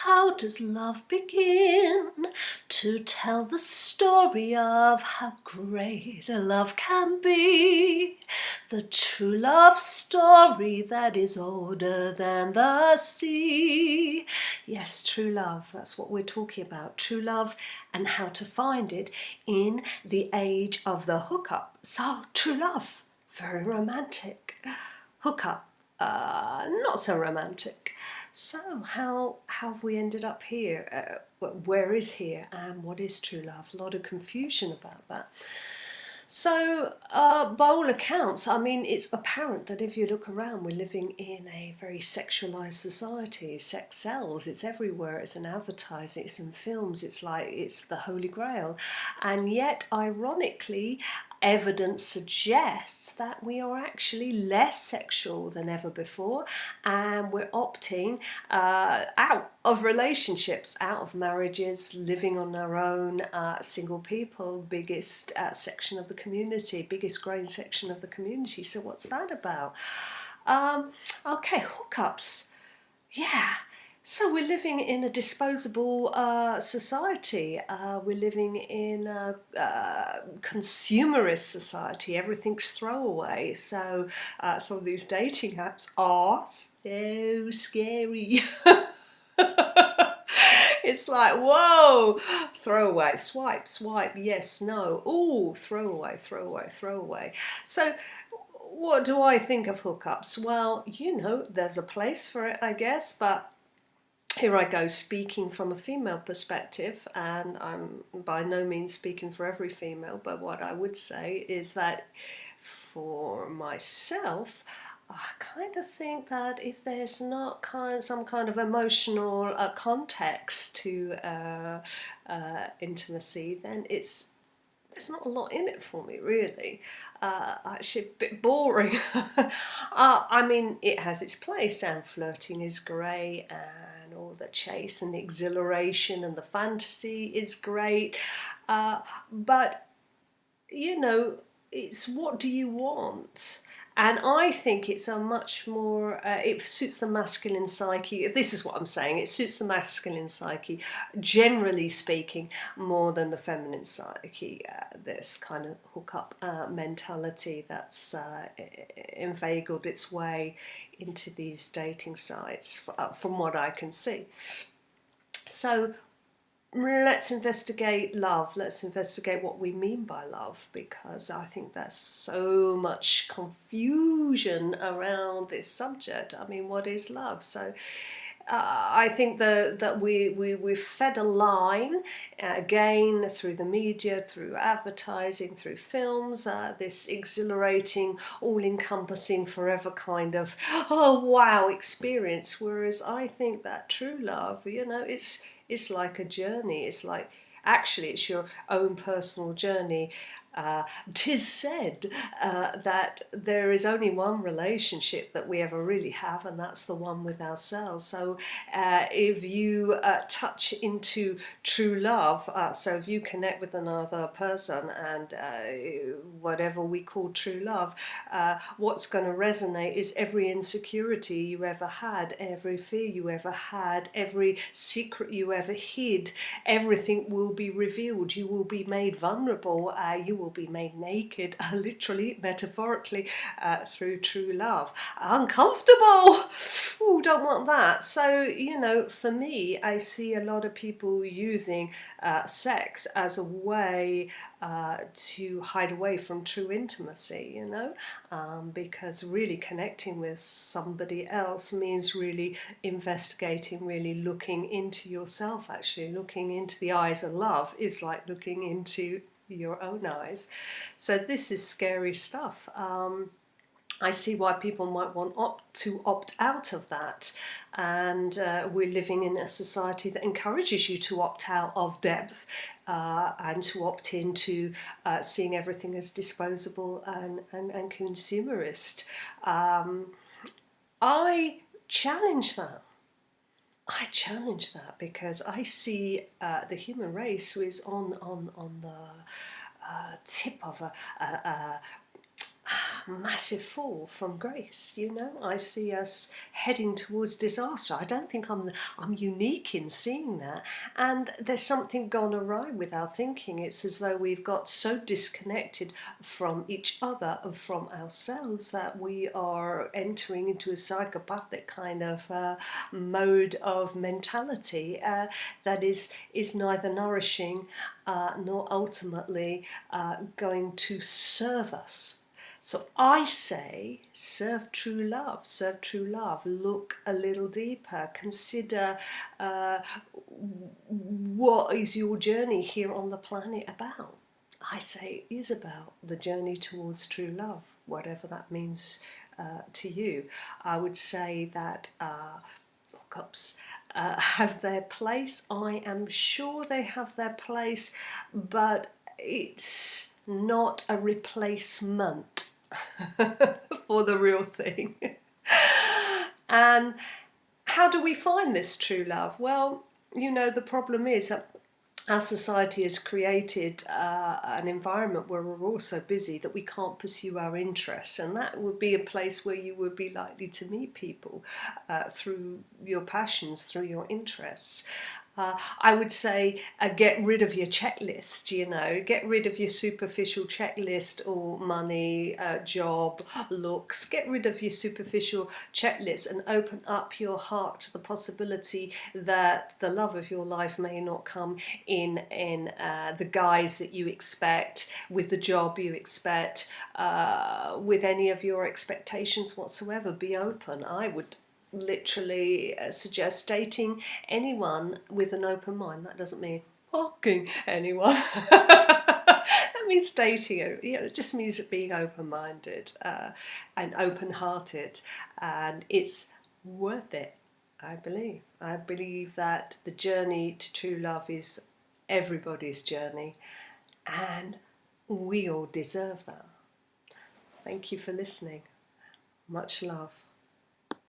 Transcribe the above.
How does love begin? To tell the story of how great a love can be. The true love story that is older than the sea. Yes, true love, that's what we're talking about. True love and how to find it in the age of the hookup. So, true love, very romantic. Hookup, not so romantic. So how have we ended up here? Where is here and what is true love? A lot of confusion about that. So by all accounts, I mean, it's apparent that if you look around, we're living in a very sexualized society. Sex sells, it's everywhere, it's in advertising, it's in films, it's like it's the Holy Grail. And yet, ironically, evidence suggests that we are actually less sexual than ever before, and we're opting out of relationships, out of marriages, living on our own, single people, biggest section of the community, biggest growing section of the community. So what's that about? Okay, hookups. Yeah. So we're living in a disposable society. We're living in a consumerist society. Everything's throwaway. So some of these dating apps are so scary. It's like, whoa, throwaway, swipe, swipe, yes, no, ooh, throwaway, throwaway, throwaway. So what do I think of hookups? Well, you know, there's a place for it, I guess, but here I go speaking from a female perspective, and I'm by no means speaking for every female, but what I would say is that for myself, I kind of think that if there's not some kind of emotional context to intimacy, then there's not a lot in it for me, really. Actually, a bit boring. I mean, it has its place, and flirting is great, and all the chase and the exhilaration and the fantasy is great. But, you know, it's what do you want? And I think it's a much more, it suits the masculine psyche. This is what I'm saying, it suits the masculine psyche, generally speaking, more than the feminine psyche. This kind of hookup mentality that's inveigled its way into these dating sites, from what I can see. So let's investigate love. Let's investigate what we mean by love, because I think there's so much confusion around this subject. I mean, what is love? So I think that we've fed a line, again, through the media, through advertising, through films, this exhilarating, all-encompassing, forever kind of, oh wow, experience. Whereas I think that true love, you know, it's like a journey. It's like, actually, it's your own personal journey. 'Tis said that there is only one relationship that we ever really have, and that's the one with ourselves. So if you touch into true love, so if you connect with another person and whatever we call true love, what's going to resonate is every insecurity you ever had, every fear you ever had, every secret you ever hid. Everything will be revealed. You will be made vulnerable. You will be made naked, literally, metaphorically, through true love. Uncomfortable! Ooh, don't want that. So, you know, for me, I see a lot of people using sex as a way to hide away from true intimacy, you know, because really connecting with somebody else means really investigating, really looking into yourself. Actually, looking into the eyes of love is like looking into your own eyes. So this is scary stuff. I see why people might want to opt out of that, and we're living in a society that encourages you to opt out of depth and to opt into seeing everything as disposable and consumerist. I challenge that. I challenge that because I see the human race is on the tip of massive fall from grace. I see us heading towards disaster. I don't think I'm unique in seeing that, and there's something gone awry with our thinking. It's as though we've got so disconnected from each other and from ourselves that we are entering into a psychopathic kind of mode of mentality that is neither nourishing nor ultimately going to serve us. So I say, serve true love, look a little deeper, consider what is your journey here on the planet about. I say it is about the journey towards true love, whatever that means to you. I would say that lockups have their place. I am sure they have their place, but it's not a replacement for the real thing. And how do we find this true love? Well, the problem is that our society has created an environment where we're all so busy that we can't pursue our interests, and that would be a place where you would be likely to meet people through your passions, through your interests. I would say get rid of your checklist, get rid of your superficial checklist or money, job, looks. Get rid of your superficial checklist and open up your heart to the possibility that the love of your life may not come in the guise that you expect, with the job you expect, with any of your expectations whatsoever. Be open. I would literally suggest dating anyone with an open mind. That doesn't mean fucking anyone. That means dating. It just means being open-minded and open-hearted, and it's worth it. I believe that the journey to true love is everybody's journey, and we all deserve that. Thank you for listening. Much love.